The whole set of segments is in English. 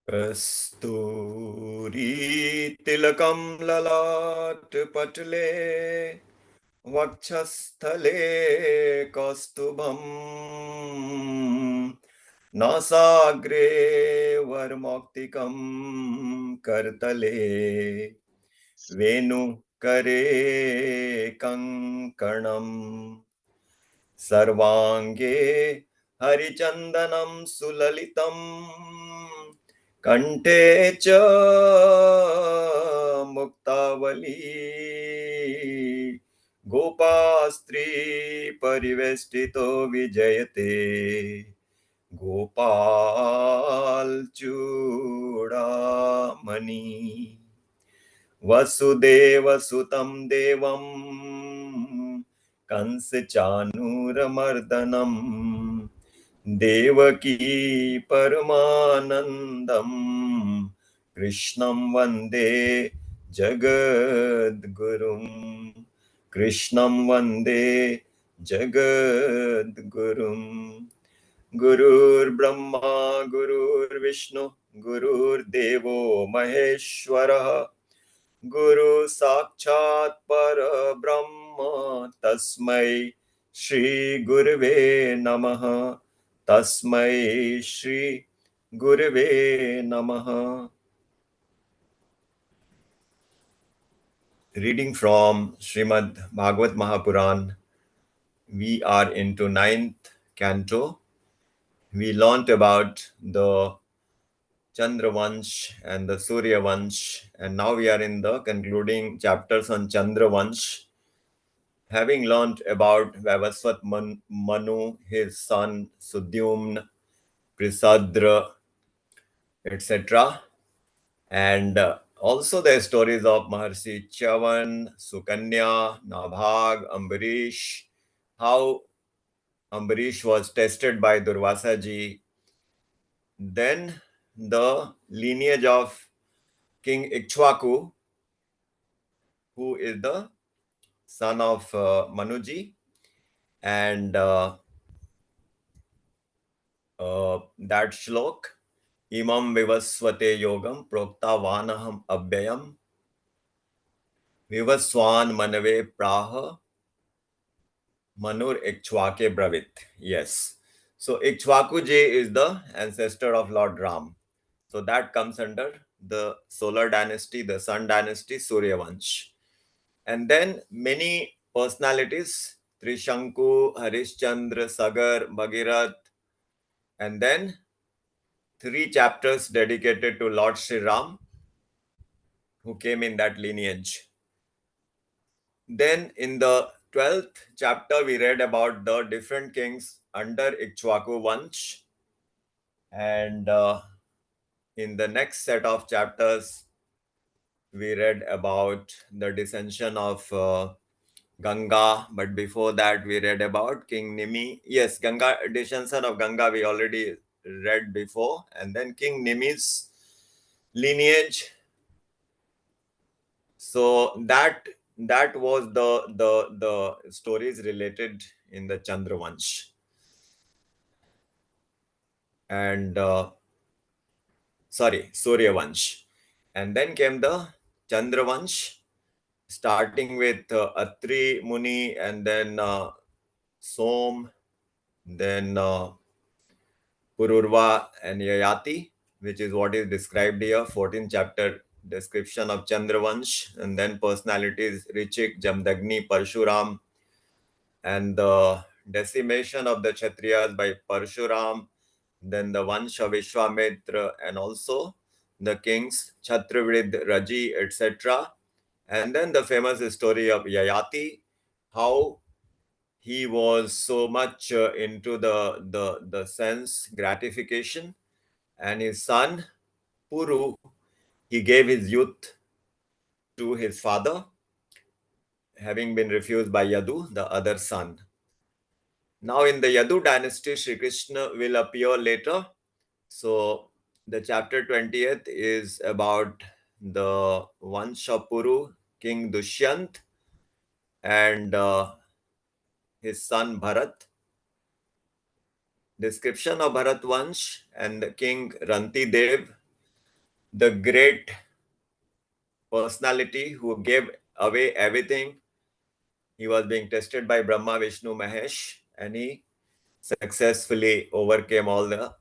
कस्तूरी तिलकं ललाटपटले वक्षस्थले कौस्तुभम् नासाग्रे वरमौक्तिकं करतले वेणुकरे कङ्कणम् सर्वाङ्गे हरिचन्दनं सुललितं कण्ठे च मुक्तावली गोपास्त्री परिवेष्टितो विजयते गोपालचूडामणि वसुदेवसुतं देवं कंसचाणूरमर्दनं देवकी परमानन्दं कृष्णं वन्दे जगद्गुरुं कृष्णं वन्दे जगद्गुरुं गुरुर्ब्रह्मा गुरुर्विष्णु गुरुर्देवो महेश्वरः गुरु साक्षात् परब्रह्म तस्मै श्री गुरवे नमः तस्मै श्री गुरवे नमः. Reading from Srimad Bhagavad Mahapuran. We are into 9th canto. We learnt about the Chandravansh and the Suryavansh, and now we are in the concluding chapters on Chandravansh. Having learnt about Vavasvat Manu, his son Sudyumna, Prisadra, etc., and also the stories of Maharshi Chavan, Sukanya, Nabhag, Ambarish, how Ambarish was tested by Durvasa ji, then the lineage of King Ikshvaku, who is the son of Manuji, and that shlok, Imam Vivasvate Yogam Prokta Vanaham Abhyayam Vivaswan Manave Praha Manur Ikshvake Bravit. Yes. So Ikshvaku ji is the ancestor of Lord Ram. So that comes under the solar dynasty, the sun dynasty, Suryavansh. And then many personalities, Trishanku, Harishchandra, Sagar, Bhagirath, and then 3 chapters dedicated to Lord Sri Ram, who came in that lineage. Then in the 12th chapter, we read about the different kings under Ikshvaku Vansh. And in the next set of chapters, we read about the descension of Ganga. But before that, we read about King Nimi. Yes, Ganga, descension of Ganga, we already read before. And then King Nimi's lineage. So that was the stories related in the Chandravansh. And Suryavansh. And then came the Chandravansh, starting with Atri Muni, and then Som, then Pururva and Yayati, which is what is described here, 14th chapter description of Chandravansh, and then personalities Richik, Jamdagni, Parshuram, and the decimation of the Kshatriyas by Parshuram, then the Vansh of Vishwamitra, and also the kings Chhatravid, Raji, etc. And then the famous story of Yayati, how he was so much into the sense gratification, and his son Puru, he gave his youth to his father, having been refused by Yadu, the other son. Now in the Yadu dynasty, Sri Krishna will appear later. So the chapter 20th is about the Vanshapuru, King Dushyant, and his son Bharat. Description of Bharat Vansh and King Ranti Dev. the great personality who gave away everything. He was being tested by Brahma, Vishnu, Mahesh, and he successfully overcame all the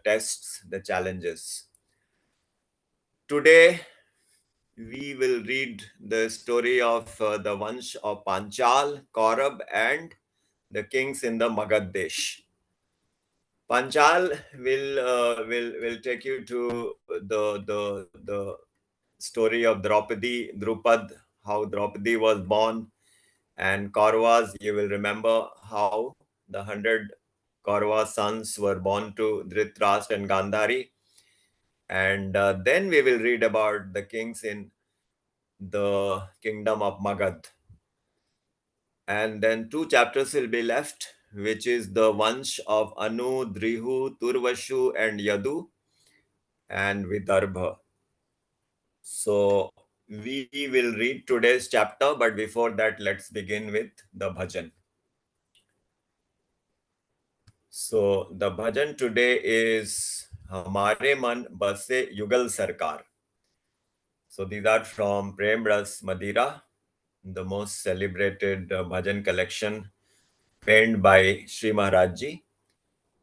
tests, the challenges. Today, we will read the story of the Vansh of Panchal, Kaurab, and the kings in the Magad Desh. Panchal will take you to the story of Drupad, how Draupadi was born, and Kauravas. You will remember how the 100 Kaurava sons were born to Dhritarashtra and Gandhari, and then we will read about the kings in the kingdom of Magad. And then two chapters will be left, which is the Vansh of Anu, Drihu, Turvashu, and Yadu, and Vidarbha. So we will read today's chapter, but before that, let's begin with the bhajan. So the bhajan today is Hamare Man Base Yugal Sarkar. So these are from Prem Ras Madira, the most celebrated bhajan collection penned by Sri Maharaj Ji.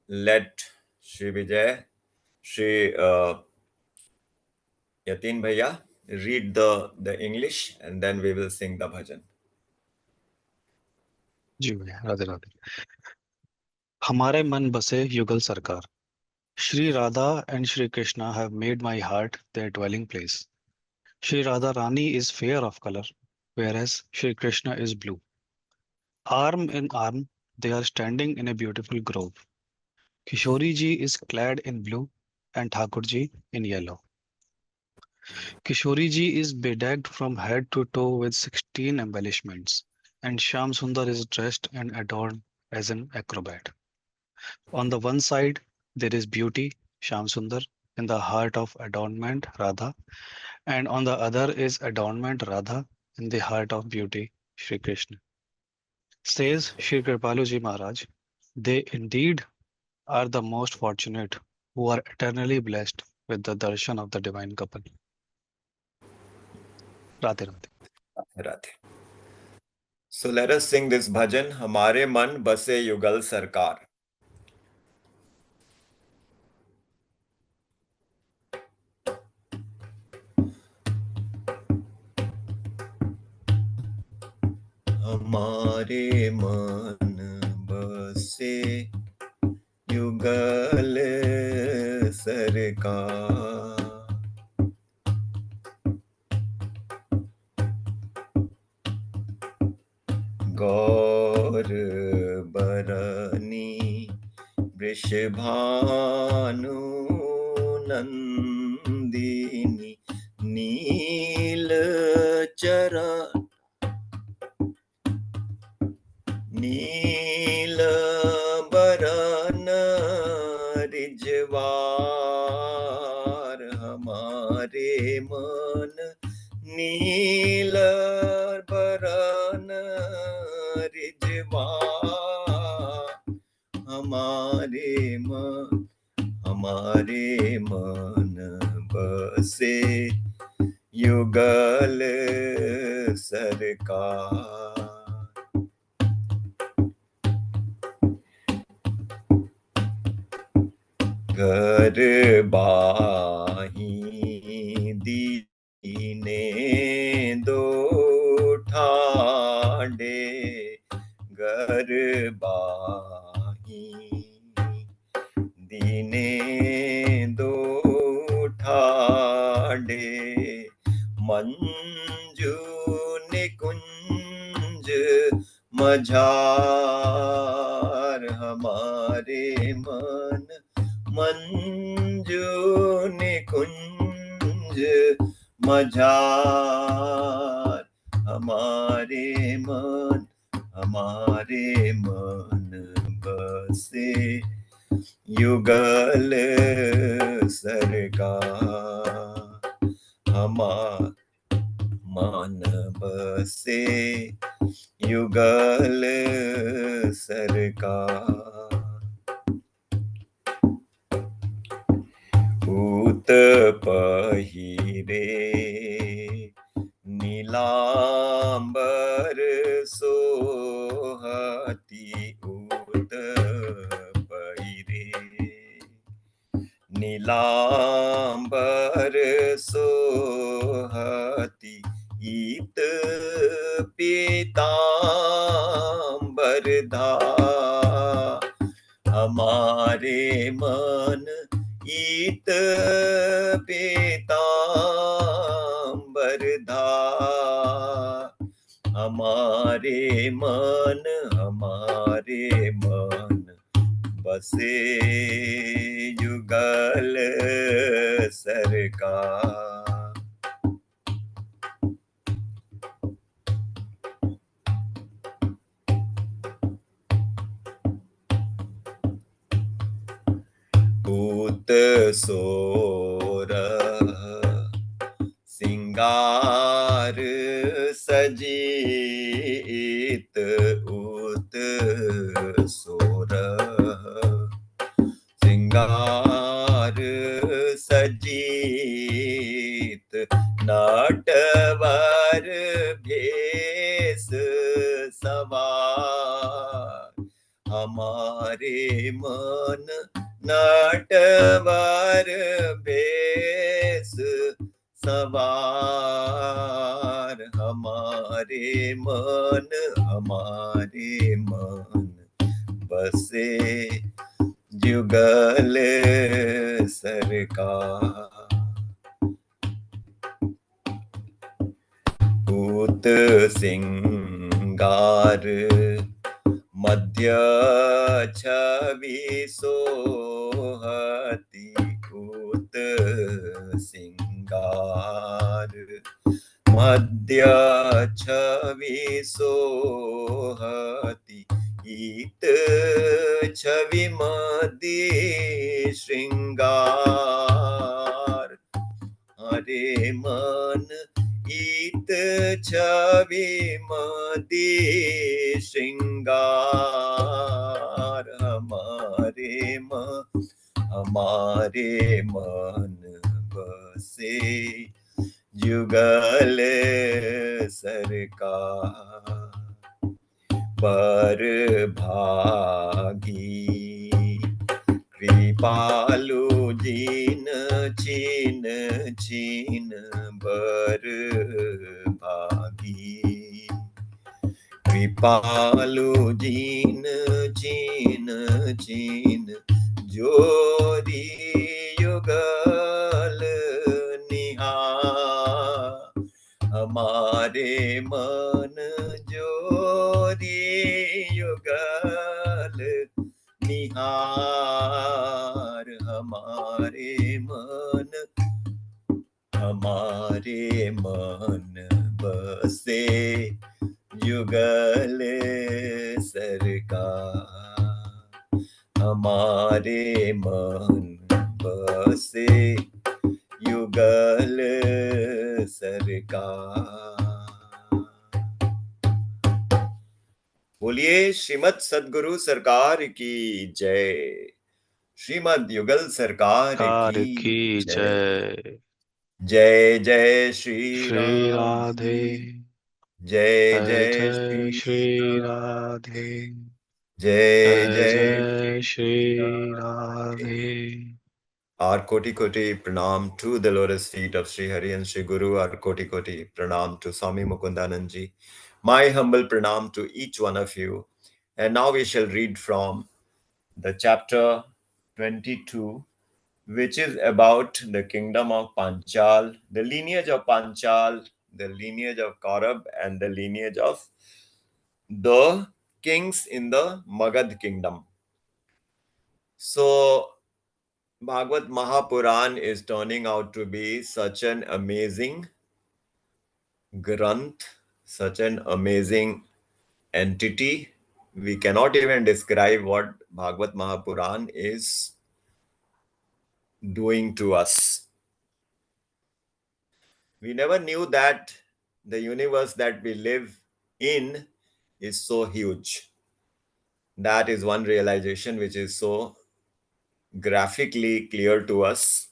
Let Sri Vijay, Sri Yatin Bhaiya read the English, and then we will sing the bhajan. जी भैया, राधे राधे। हमारे मन बसे युगल सरकार। Shri Radha and Shri Krishna have made my heart their dwelling place. Shri Radha Rani is fair of color, whereas Shri Krishna is blue. Arm in arm, they are standing in a beautiful grove. Kishori ji is clad in blue and Thakur ji in yellow. Kishori ji is bedecked from head to toe with 16 embellishments, and Shyam Sundar is dressed and adorned as an acrobat. On the one side, there is beauty, Shyam Sundar, in the heart of adornment, Radha, and on the other is adornment, Radha, in the heart of beauty, Shri Krishna. Says Shri Kripaluji Maharaj, they indeed are the most fortunate who are eternally blessed with the darshan of the divine couple. Radhe Radhe. Radhe. So let us sing this bhajan. Hamare man base yugal sarkar. हमारे मन बसे युगल सरकार गौर बरनी वृषभानु नंदिनी नील चरा नील बरन रिजवार हमारे मन नील बरन रिजवार हमारे मन बसे युगल सरकार घर बाही दीने दो ठाडे घर बाही दीने दो ठाडे मंजू निकुंज मझार हमारे मन मंजू निकुंज मझार हमारे मन बसे युगल सरकार मन बसे युगल सरकार उत्पल हीरे नीलांबर सोहती उत पहिरे नीलांबर सोहती इत पीतांबर हमारे मन इत पीतांबर हमारे मन बसे युगल सरकार। भूत सोरह सिंगार सजीत उत सोरह सिंगार सजीत नटवर भेष सवार हमारे मन नटवर भेष सवार हमारे मन बसे जुगल सरकार। भूत सिंगार मध्य छवि सोहती भूत सिंगार मध्य छवि सोहती इत छवि मदि श्रृंगार हरे मन इत छवि मदि श्रृंगार हमारे मन बसे जुगल सरकार। पर भागी कृपालु जीन छीन छीन बर भागी कृपालु जीन छीन छीन जोरी युगल निहार हमारे मन जोरी युगल निहार हमारे मन बसे युगल सरकार हमारे मन बसे युगल सरकार। बोलिए श्रीमद सदगुरु सरकार की जय। श्रीमद युगल सरकार की कार की जय। जय। जय जय श्री श्री राम राधे। जी। जय जय जय जय श्री श्री राम। राधे। जय जय जय जय Shri Shri Radhe. Radhe. Our koti koti pranam to the lotus feet of Sri Hari and Sri Guru. Our koti koti pranam to Swami Mukundanand ji. My humble pranam to each one of you. And now we shall read from the chapter 22, which is about the kingdom of Panchal, the lineage of Panchal, the lineage of Kaurab, and the lineage of the kings in the Magad kingdom. So, Bhagavad Mahapuran is turning out to be such an amazing granth, such an amazing entity. We cannot even describe what Bhagavad Mahapuran is doing to us. We never knew that the universe that we live in is so huge. That is one realization which is so graphically clear to us.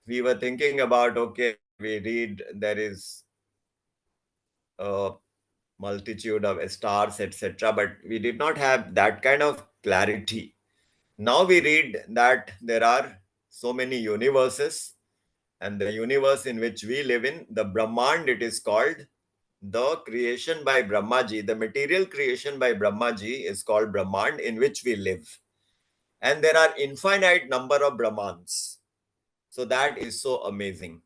we were thinking about, okay, we read there is a multitude of stars, etc., but we did not have that kind of clarity. Now we read that there are so many universes, and the universe in which we live in, the Brahmand, it is called, the creation by Brahmaji, the material creation by Brahmaji is called Brahmand, in which we live. And there are infinite number of Brahmans. So that is so amazing,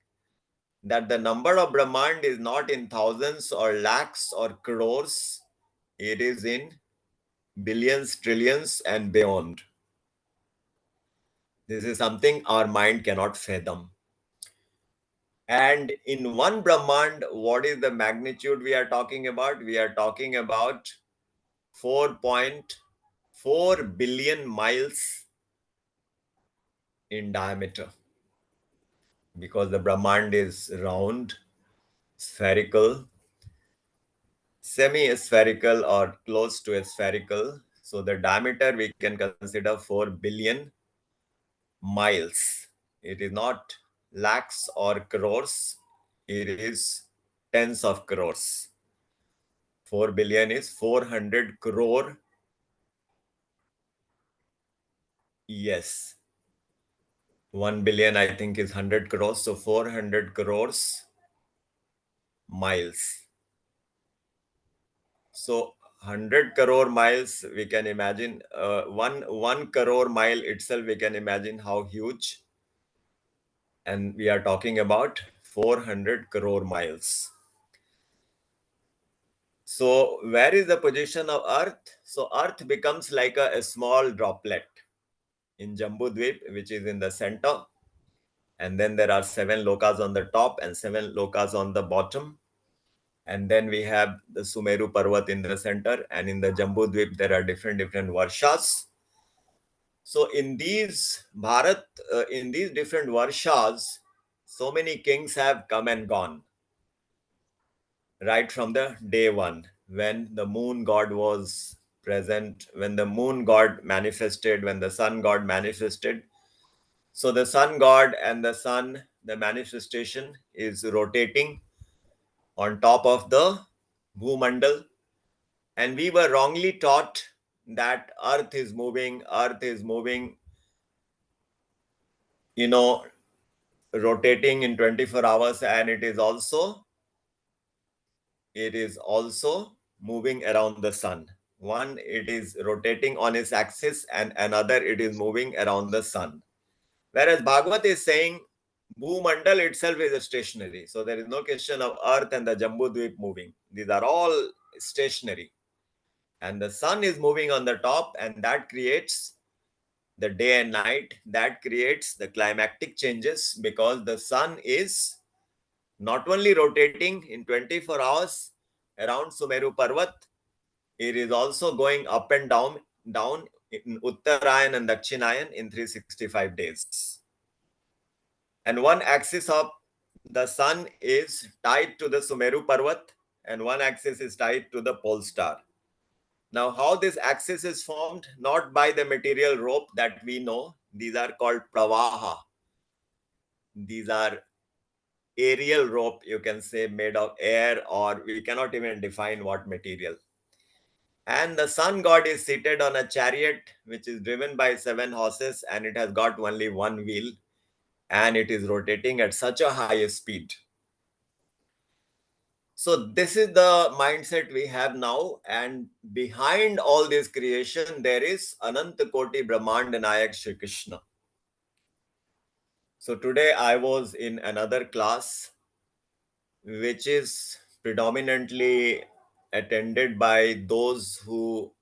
that the number of Brahmand is not in thousands or lakhs or crores, it is in billions, trillions, and beyond. This is something our mind cannot fathom. And in one Brahmand, what is the magnitude we are talking about? We are talking about 4.4 billion miles in diameter, because the Brahmand is round, spherical, semi spherical, or close to a spherical. So the diameter we can consider 4 billion miles. It is not lakhs or crores, it is tens of crores. 4 billion is 400 crore. Yes. 1 billion, I think, is 100 crores. So 400 crores miles. So 100 crore miles, we can imagine, one crore mile itself, we can imagine how huge. And we are talking about 400 crore miles. So where is the position of Earth? So Earth becomes like a small droplet in Jambudvip, which is in the center. And then there are 7 lokas on the top and 7 lokas on the bottom. And then we have the Sumeru Parvat in the center, and in the Jambudvip there are different varshas. So in these Bharat, in these different varshas, so many kings have come and gone, right from the day one, when the moon god was present, when the moon god manifested, when the sun god manifested. So the sun god and the sun, the manifestation is rotating on top of the Bhumandal, and we were wrongly taught that earth is moving, you know, rotating in 24 hours, and it is also moving around the sun. One, it is rotating on its axis, and another, it is moving around the sun. Whereas Bhagavad is saying Bhumandal itself is stationary. So there is no question of earth and the Jambudvip moving. These are all stationary. And the sun is moving on the top, and that creates the day and night. That creates the climatic changes, because the sun is not only rotating in 24 hours around Sumeru Parvat, it is also going up and down in Uttarayan and Dakshinayan in 365 days. And one axis of the sun is tied to the Sumeru Parvat, and one axis is tied to the pole star. Now, how this axis is formed? Not by the material rope that we know. These are called pravaha. These are aerial rope, you can say, made of air, or we cannot even define what material. And the sun god is seated on a chariot which is driven by 7 horses, and it has got only one wheel, and it is rotating at such a high speed. So this is the mindset we have now, and behind all this creation, there is Ananta Koti Brahmand Nayak Shri Krishna. So today I was in another class, which is predominantly attended by those who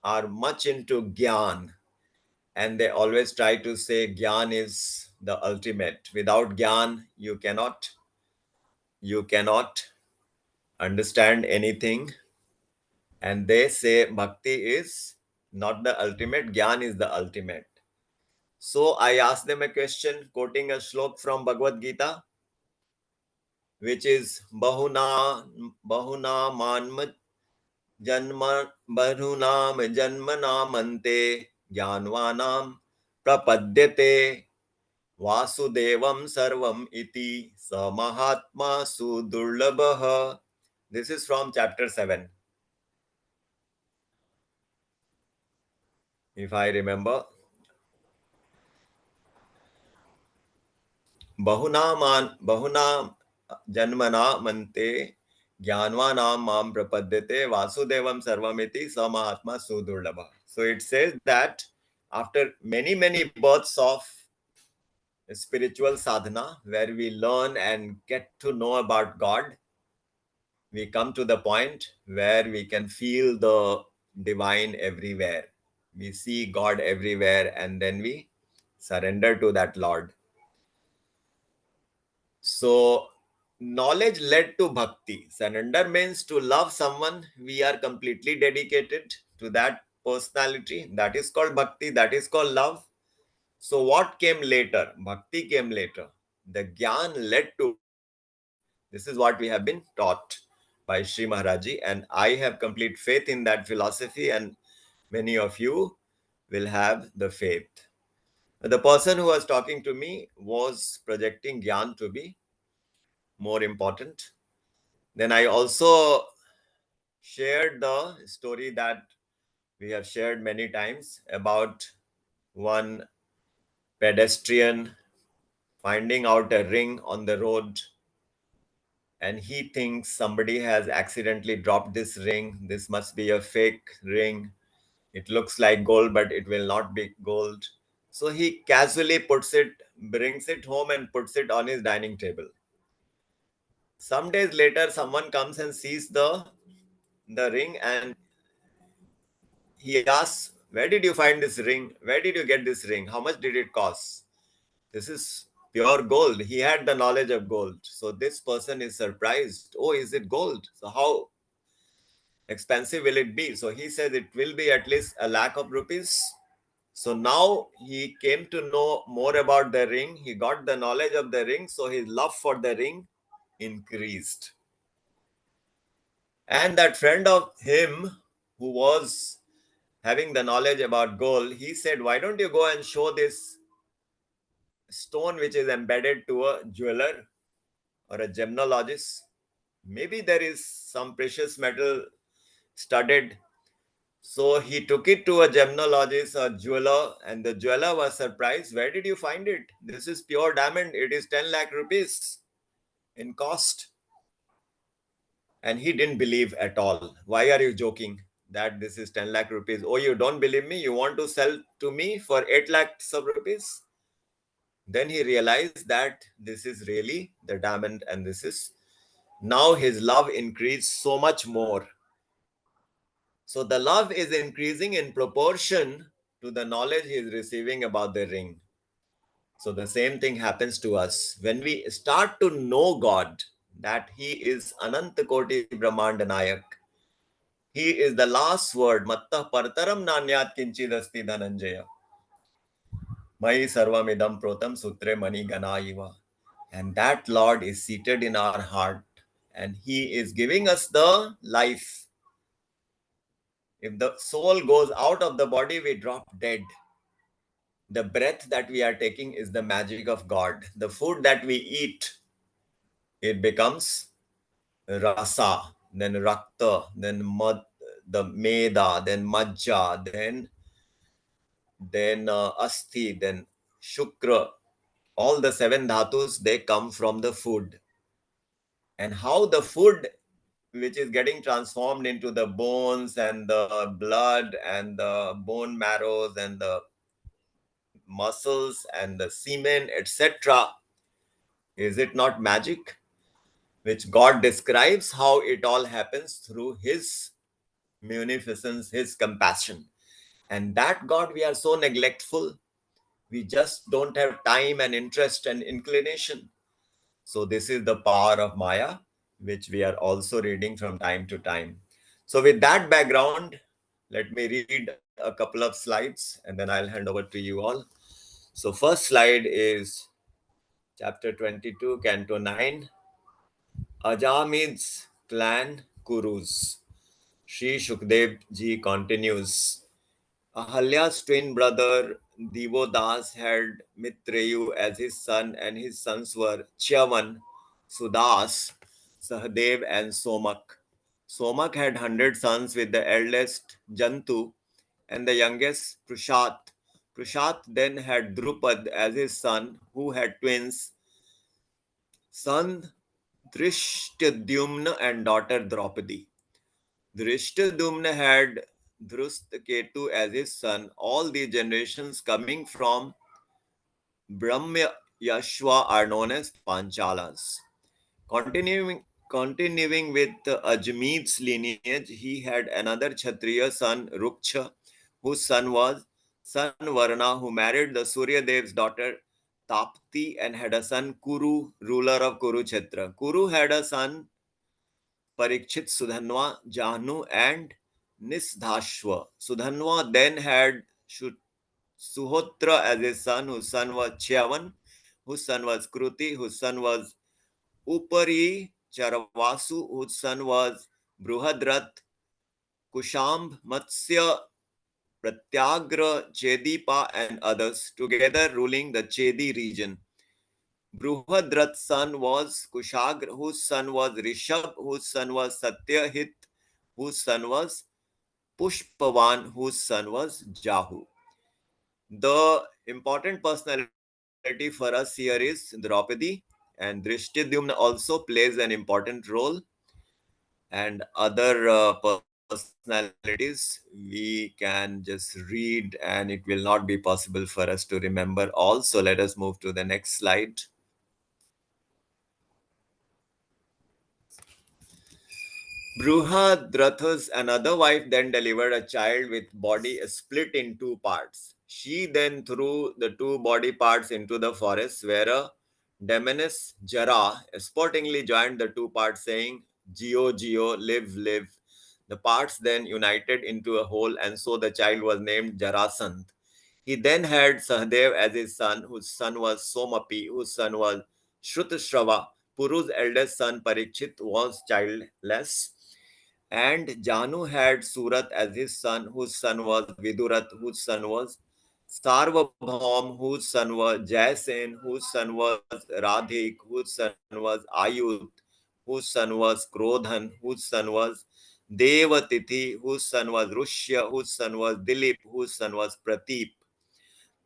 are much into Gyan, and they always try to say Gyan is the ultimate. Without Gyan, you cannot understand anything. And they say bhakti is not the ultimate, Gyan is the ultimate. So I asked them a question, quoting a shlok from Bhagavad Gita, which is bahuna manmat janma bahunam janmanamante jnanvanam prapadyate Vasudevam sarvam iti sa mahatma sudurlabha. This is from chapter 7, if I remember. Bahuna janmana mante jnanvanam mam prapadyate vasudevam sarvamiti sa mahatma sudurlabha. So it says that after many, many births of spiritual sadhana, where we learn and get to know about God, we come to the point where we can feel the divine everywhere. We see God everywhere, and then we surrender to that Lord. So, knowledge led to bhakti. Surrender means to love someone. We are completely dedicated to that personality. That is called bhakti. That is called love. So, what came later? Bhakti came later. The Gyan led to bhakti. This is what we have been taught by Sri Maharaji, and I have complete faith in that philosophy, and many of you will have the faith. The person who was talking to me was projecting Gyan to be more important. Then I also shared the story that we have shared many times about one pedestrian finding out a ring on the road, and he thinks somebody has accidentally dropped this ring. This must be a fake ring. It looks like gold, but it will not be gold. So he casually puts it, brings it home, and puts it on his dining table. Some days later, someone comes and sees the ring, and he asks, "Where did you find this ring? Where did you get this ring? How much did it cost?" This is pure gold. He had the knowledge of gold. So this person is surprised. Oh, is it gold? So how expensive will it be? So he says it will be at least a lakh of rupees. So now he came to know more about the ring. He got the knowledge of the ring. So his love for the ring increased. And that friend of him who was having the knowledge about gold, he said, "Why don't you go and show this stone which is embedded to a jeweler or a gemologist? Maybe there is some precious metal studded." So he took it to a gemologist, a jeweler, and the jeweler was surprised. "Where did you find it? This is pure diamond. It is 10 lakh rupees in cost." And he didn't believe at all. "Why are you joking that this is 10 lakh rupees? Oh, you don't believe me? You want to sell to me for 8 lakhs of rupees?" Then he realized that this is really the diamond, and this is now his love increased so much more. So the love is increasing in proportion to the knowledge he is receiving about the ring. So the same thing happens to us when we start to know God, that He is Ananta Koti Brahmanda Nayak. He is the last word. Matta partaram nanyat kinchidasti dhananjaya. Mai sarvamidam protam sutre mani ganaiva. And that Lord is seated in our heart, and He is giving us the life. If the soul goes out of the body, we drop dead. The breath that we are taking is the magic of God. The food that we eat, it becomes rasa, then rakta, then mad, the meda, then majja, then asti, then shukra. All the seven dhatus, they come from the food. And how the food, which is getting transformed into the bones and the blood and the bone marrows and the muscles and the semen, etc., is it not magic? Which God describes how it all happens through His munificence, His compassion. And that God, we are so neglectful. We just don't have time and interest and inclination. So, this is the power of Maya, which we are also reading from time to time. So, with that background, let me read a couple of slides and then I'll hand over to you all. So, first slide is chapter 22, Canto 9, Ajamid's clan Kurus. Sri Shukdev ji continues. Ahalya's twin brother Divodas had Mitreyu as his son, and his sons were Chyavan, Sudas, Sahadev, and Somak. Somak had 100 sons, with the eldest Jantu and the youngest Prushat. Prushat then had Drupad as his son, who had twins, son Drishtadyumna and daughter Draupadi. Drishtadyumna had Drustketu as his son. All the generations coming from Brahmayashva are known as Panchalas. Continuing with Ajmit's lineage, he had another Kshatriya son, Ruksha, whose son was San Varna, who married the Surya Dev's daughter Tapti and had a son Kuru, ruler of Kurukshetra. Kuru had a son Parikshit, Sudhanva, Jahnu, and Nisdhashwa. Sudhanva then had Suhotra as his son, whose son was Chyavan, whose son was Kruti, whose son was Upari Charavasu, whose son was Bruhadrat, Kushambh, Matsya, Pratyagra, Chedipa, and others, together ruling the Chedi region. Bruhadrat's son was Kushagra, whose son was Rishab, whose son was Satyahit, whose son was Pushpavan, whose son was Jahu. The important personality for us here is Draupadi, and Drishtidyumna also plays an important role, and other personalities we can just read and it will not be possible for us to remember all. So let us move to the next slide. Bruhadrath's another wife then delivered a child with body split in two parts. She then threw the two body parts into the forest, where a demoness Jara sportingly joined the two parts, saying, Geo, Geo, live, live. The parts then united into a whole, and so the child was named Jarasandh. He then had Sahadev as his son, whose son was Somapi, whose son was Shrutashrava. Puru's eldest son Parikshit was childless, and Janu had Surat as his son, whose son was Vidurat, whose son was Sarvabhaum, whose son was Jaisen, whose son was Radhik, whose son was Ayut, whose son was Krodhan, whose son was Devatithi, whose son was Rushya, whose son was Dilip, whose son was Prateep.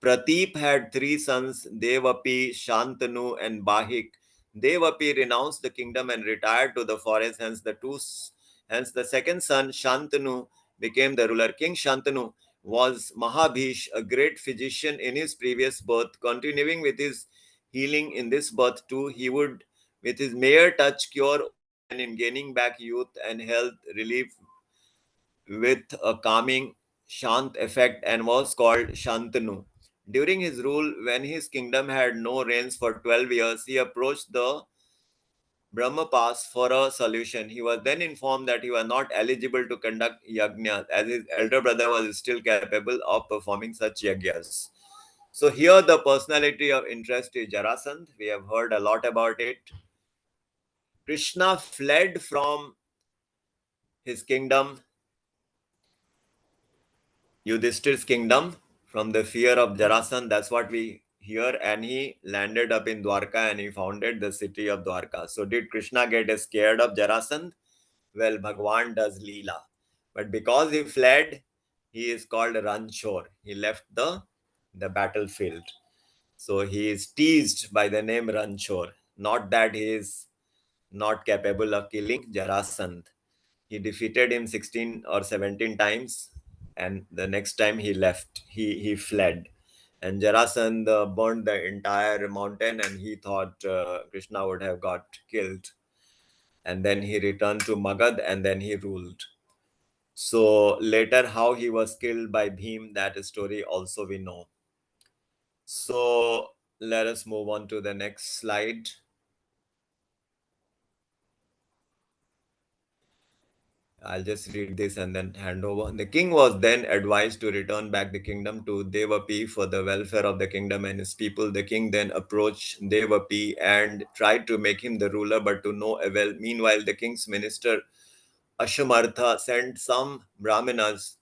Prateep had three sons, Devapi, Shantanu, and Bahik. Devapi renounced the kingdom and retired to the forest. Hence the second son, Shantanu, became the ruler. King Shantanu was Mahabhish, a great physician in his previous birth. Continuing with his healing in this birth too, he would, with his mere touch, cure old men in gaining back youth and health, relief with a calming Shant effect, and was called Shantanu. During his rule, when his kingdom had no rains for 12 years, he approached the Brahmapas for a solution. He was then informed that he was not eligible to conduct yajnas, as his elder brother was still capable of performing such yajnas. So here the personality of interest is Jarasandh. We have heard a lot about it. Krishna fled from his kingdom, Yudhishthir's kingdom, from the fear of Jarasandh. That's what we hear. And he landed up in Dwarka and he founded the city of Dwarka. So, did Krishna get scared of Jarasandh? Well, Bhagwan does Leela. But because he fled, he is called Ranchor. He left the battlefield. So, he is teased by the name Ranchor. Not that he is not capable of killing Jarasandh. He defeated him 16 or 17 times, and the next time he left, he fled. And Jarasandh burned the entire mountain, and he thought Krishna would have got killed. And then he returned to Magad, and then he ruled. So later, how he was killed by Bhim, that story also we know. So let us move on to the next slide. I'll just read this and then hand over. The king was then advised to return back the kingdom to Devapi for the welfare of the kingdom and his people. The king then approached Devapi and tried to make him the ruler, but to no avail. Meanwhile, the king's minister Ashamartha sent some brahmanas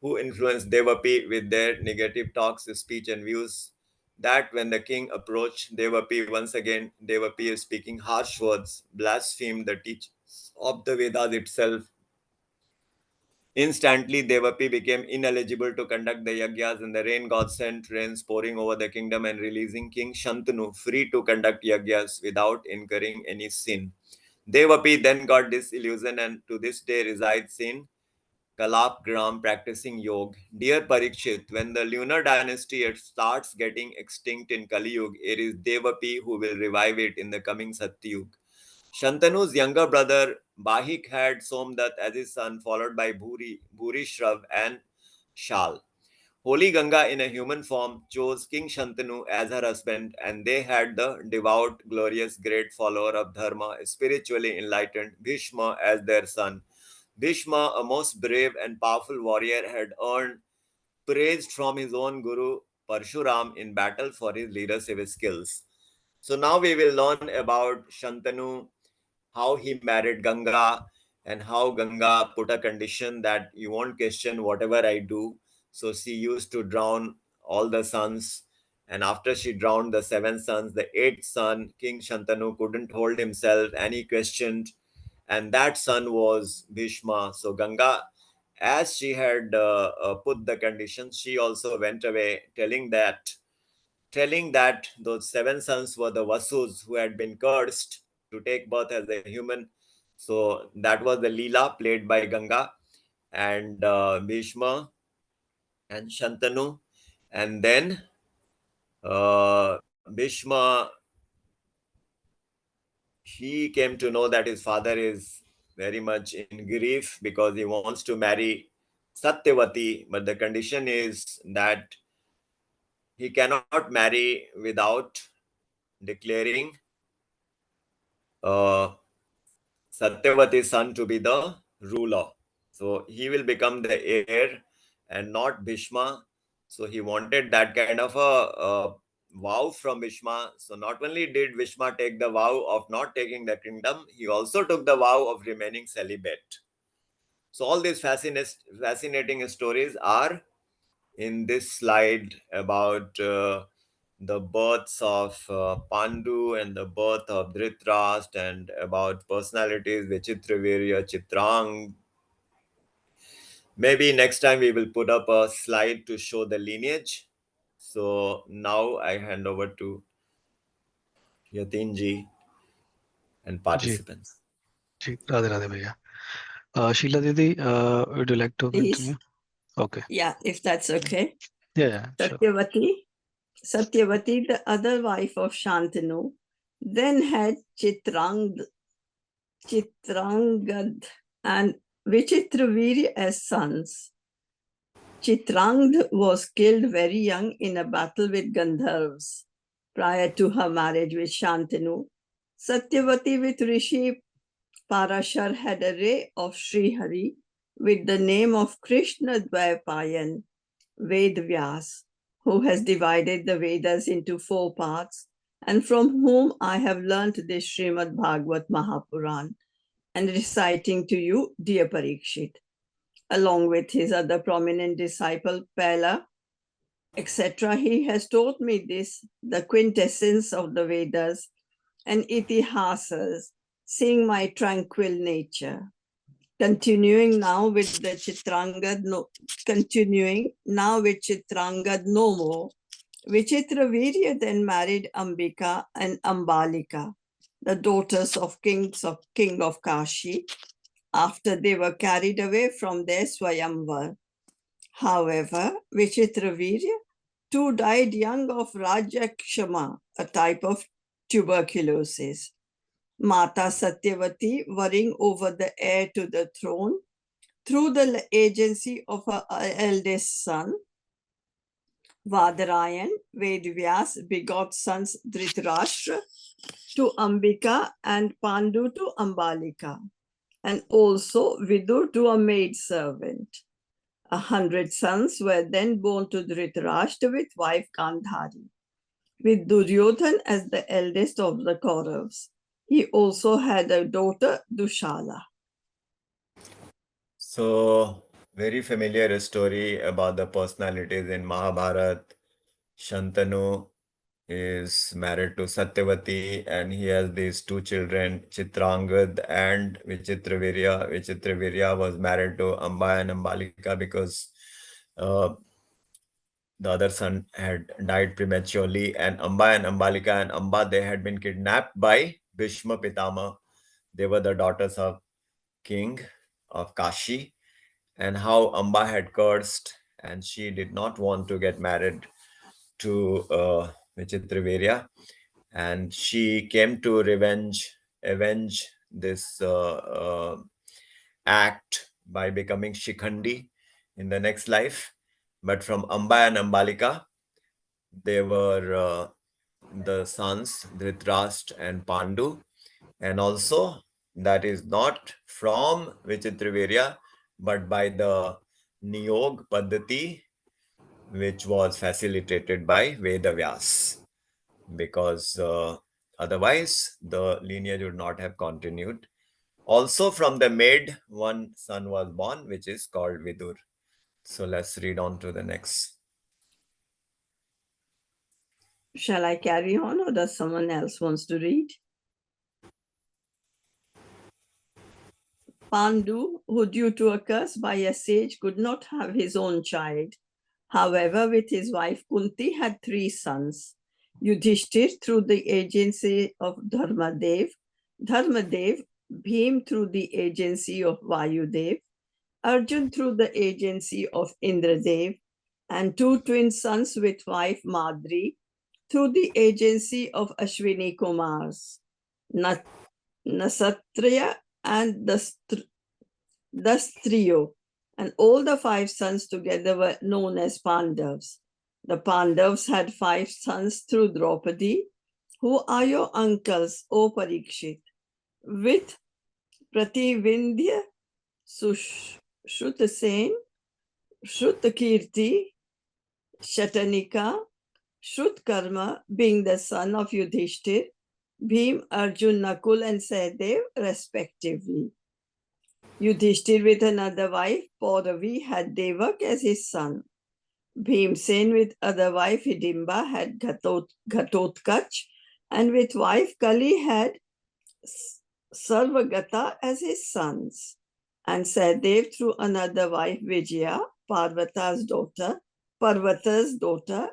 who influenced Devapi with their negative talks, speech, and views. That when the king approached Devapi once again, Devapi is speaking harsh words, blasphemed the teachings of the Vedas itself. Instantly, Devapi became ineligible to conduct the yajnas, and the rain god sent rains pouring over the kingdom and releasing King Shantanu free to conduct yajnas without incurring any sin. Devapi then got disillusioned and to this day resides in Kalap Gram practicing yoga. Dear Parikshit, when the lunar dynasty starts getting extinct in Kali Yuga, it is Devapi who will revive it in the coming Satyug. Shantanu's younger brother Bahik had Somdat as his son, followed by Bhuri Shrav and Shal. Holy Ganga in a human form chose King Shantanu as her husband, and they had the devout, glorious, great follower of Dharma, spiritually enlightened Bhishma as their son. Bhishma, a most brave and powerful warrior, had earned praise from his own guru Parshuram in battle for his leadership skills. So now we will learn about Shantanu, how he married Ganga, and how Ganga put a condition that you won't question whatever I do. So she used to drown all the sons. And after she drowned the seven sons, the eighth son, King Shantanu, couldn't hold himself and he questioned. And that son was Bhishma. So Ganga, as she had put the conditions, she also went away, telling that those seven sons were the Vasus who had been cursed to take birth as a human. So that was the Leela played by Ganga and Bhishma and Shantanu. And then Bhishma, he came to know that his father is very much in grief because he wants to marry Satyavati, but the condition is that he cannot marry without declaring uh, Satyavati's son to be the ruler. So he will become the heir and not Bhishma. So he wanted that kind of a vow from Bhishma. So not only did Bhishma take the vow of not taking the kingdom, he also took the vow of remaining celibate. So all these fascinating stories are in this slide about the births of Pandu and the birth of Dhritarashtra and about personalities Vichitravirya, Chitrang. Maybe next time we will put up a slide to show the lineage. So now I hand over to Yatinji and ji participants. जी राधे राधे भैया शीला दीदी would you like to continue? Please. Okay. Yeah, if that's okay. Yeah, sure. Satyavati, the other wife of Shantanu, then had Chitrangad and Vichitravirya as sons. Chitrangd was killed very young in a battle with Gandharvas prior to her marriage with Shantanu. Satyavati with Rishi Parashar had a ray of Sri Hari with the name of Krishna Dvaipayan, Ved Vyas, who has divided the Vedas into 4 parts, and from whom I have learnt this Srimad Bhagavat Mahapuran and reciting to you, dear Parikshit, along with his other prominent disciple, Pela, etc. He has taught me this, the quintessence of the Vedas and Itihasas, seeing my tranquil nature. Continuing now with Chitrangad no more, Vichitravirya then married Ambika and Ambalika, the daughters of King of Kashi, after they were carried away from their Swayamvar. However, Vichitravirya too died young of Rajakshama, a type of tuberculosis. Mata Satyavati, worrying over the heir to the throne, through the agency of her eldest son, Vadarayan, Vedvyas begot sons Dhritarashtra to Ambika and Pandu to Ambalika, and also Vidur to a maidservant. 100 sons were then born to Dhritarashtra with wife Gandhari, with Duryodhan as the eldest of the Kauravas. He also had a daughter, Dushala. So very familiar story about the personalities in Mahabharata. Shantanu is married to Satyavati and he has these two children, Chitrangad and Vichitravirya. Vichitravirya was married to Amba and Ambalika because uh, the other son had died prematurely, and Amba and Ambalika and Amba, they had been kidnapped by Bhishma Pitama. They were the daughters of king of Kashi, and how Amba had cursed and she did not want to get married to Vichitravirya, and she came to avenge this act by becoming Shikhandi in the next life. But from Amba and Ambalika, they were the sons Dhritarashtra and Pandu, and also that is not from Vichitravirya, but by the Niyog Paddhati, which was facilitated by Vedavyas, because otherwise the lineage would not have continued. Also, from the maid, one son was born, which is called Vidur. So let's read on to the next. Shall I carry on, or does someone else wants to read? Pandu, who due to a curse by a sage could not have his own child, however, with his wife Kunti had 3 sons. Yudhishthir through the agency of Dharmadev, Bhim through the agency of Vayudev, Arjun through the agency of Indradev, and 2 twin sons with wife Madri through the agency of Ashwini Kumars, Nasatraya and Dastriyo, and all the 5 sons together were known as Pandavas. The Pandavas had 5 sons through Draupadi, who are your uncles, O Parikshit, with Prativindya, Shrutasen, Shrutakirti, Shatanika, Shrutkarma being the son of Yudhishthir, Bhim, Arjun, Nakul, and Sahadev, respectively. Yudhishthir with another wife, Pauravi, had Devak as his son. Bhimsen with other wife, Hidimba, had Ghatotkach, and with wife Kali had Sarvagata as his sons. And Sahadev through another wife, Vijaya, Parvata's daughter,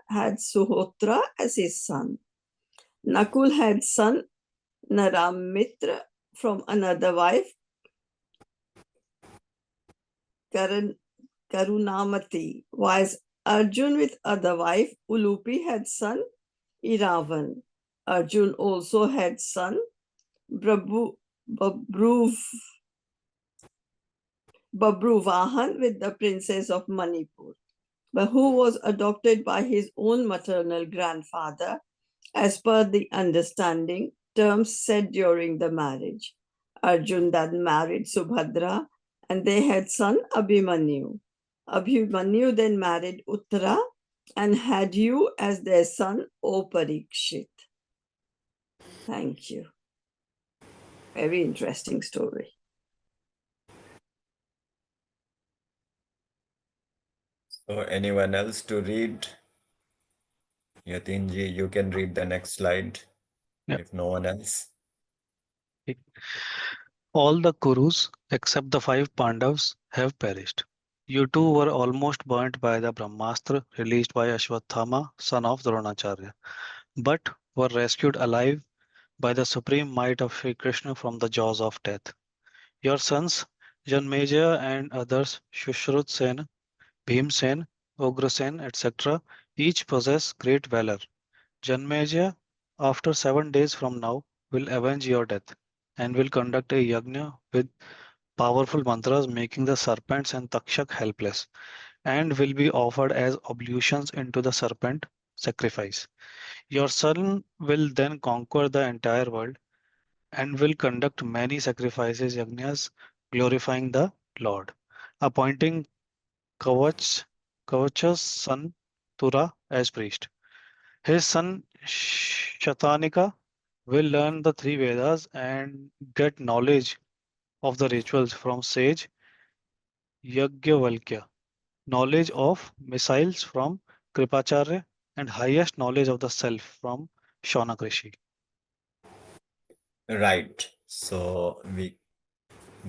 had Suhotra as his son. Nakul had son Naramitra from another wife, Karunamati, whilst Arjun with other wife, Ulupi, had son Iravan. Arjun also had son Babruvahan with the princess of Manipur, but who was adopted by his own maternal grandfather as per the understanding terms said during the marriage. Arjun then married Subhadra and they had son Abhimanyu. Abhimanyu then married Uttara and had you as their son, O Parikshit. Thank you. Very interesting story. So anyone else to read? Yatinji, you can read the next slide. Yep. If no one else. All the Kurus, except the 5 Pandavas, have perished. You two were almost burnt by the Brahmastra released by Ashwatthama, son of Dronacharya, but were rescued alive by the supreme might of Sri Krishna from the jaws of death. Your sons, Janmeja and others, Shushrut Sen, Bhimsen, Ugrasen, etc., each possess great valor. Janmeja, after 7 days from now, will avenge your death and will conduct a yajna with powerful mantras making the serpents and Takshak helpless, and will be offered as oblations into the serpent sacrifice. Your son will then conquer the entire world and will conduct many sacrifices yajnas glorifying the Lord, appointing Kavacha's son Tura as priest. His son Shatanika will learn the 3 Vedas and get knowledge of the rituals from sage Yajnavalkya, knowledge of missiles from Kripacharya, and highest knowledge of the self from Shaunak Rishi. Right. So we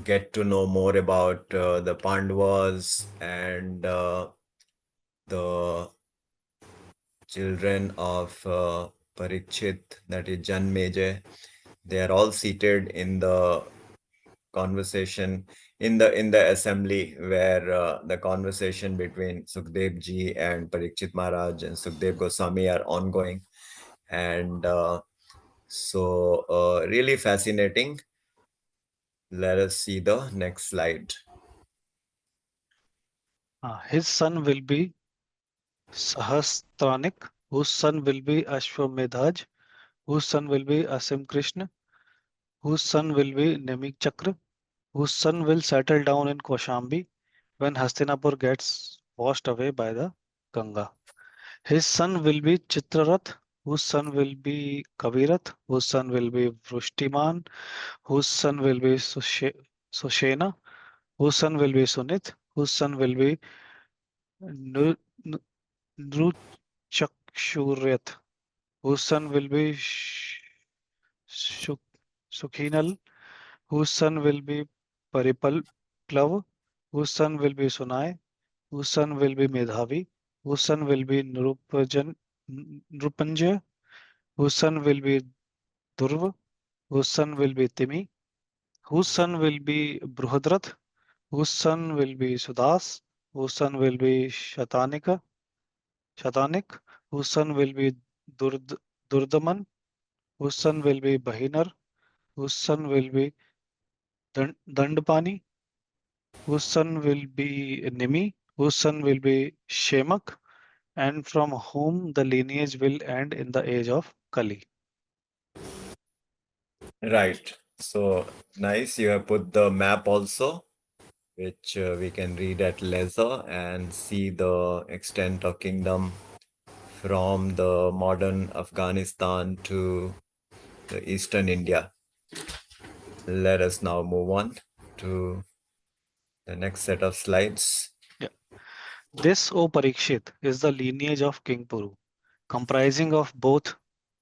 get to know more about the Pandavas and the children of Parikshit, that is Janmejay. They are all seated in the conversation in the assembly where the conversation between Sukhdev ji and Parikshit Maharaj and Sukhdev Goswami are ongoing, and really fascinating. Let us see the next slide. His son will be Sahasranik, whose son will be Ashwamedhaj, whose son will be Asim Krishna, whose son will be Nemik Chakra, whose son will settle down in Kaushambi when Hastinapur gets washed away by the Ganga. His son will be Chitrarath, whose son will be Kavirath, whose son will be Vrushtiman, whose son will be Sushena, whose son will be Sunit, whose son will be Nu- Nu- Nruchakshuryat, whose son will be Shuk- Sukhinal, whose son will be Paripal whose son will be Sunai, whose son will be Medhavi, whose son will be Nrupanjaya, whose son will be Durva, whose son will be Timi, whose son will be Bruhadrath, whose son will be Sudas, whose son will be Shatanik, whose son will be Durdaman, whose son will be Bahinar, whose son will be Dandapani, whose son will be Nimi, whose son will be Shemak, and from whom the lineage will end in the age of Kali. Right. So nice. You have put the map also, which we can read at leisure and see the extent of kingdom from the modern Afghanistan to the eastern India. Let us now move on to the next set of slides. Yeah. This, O Parikshit, is the lineage of King Puru, comprising of both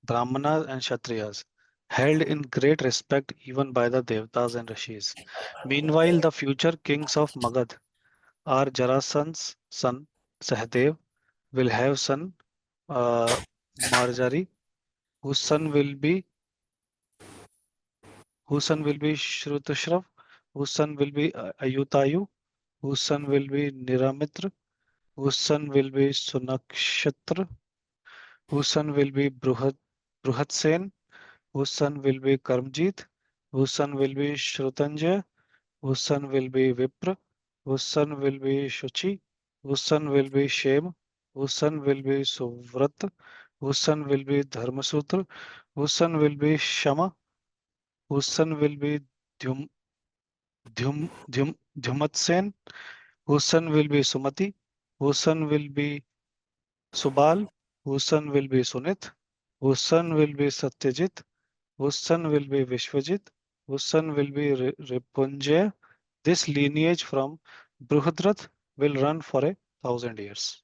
Brahmanas and Kshatriyas, held in great respect even by the Devtas and Rishis. Meanwhile, the future kings of Magad are Jarasandh's son Sahadev, will have son Marjari, whose son will be Shrutashrav, whose son will be Ayutayu, whose son will be Niramitra, whose son will be Sunakshatra, whose son will be Bruhatsen, whose son will be Karmjit, whose son will be Shrutanjaya, whose son will be Vipra, whose son will be Shuchi, whose son will be Shem, whose son will be Suvrat, whose son will be Dharmasutra, whose son will be Shama, whose son will be Dhyum, Dhyumatsen, whose son will be Sumati, whose son will be Subal, whose son will be Sunit, whose son will be Satyajit, whose son will be Vishwajit, whose son will be Ripunjaya. This lineage from Bruhadrath will run for 1,000 years.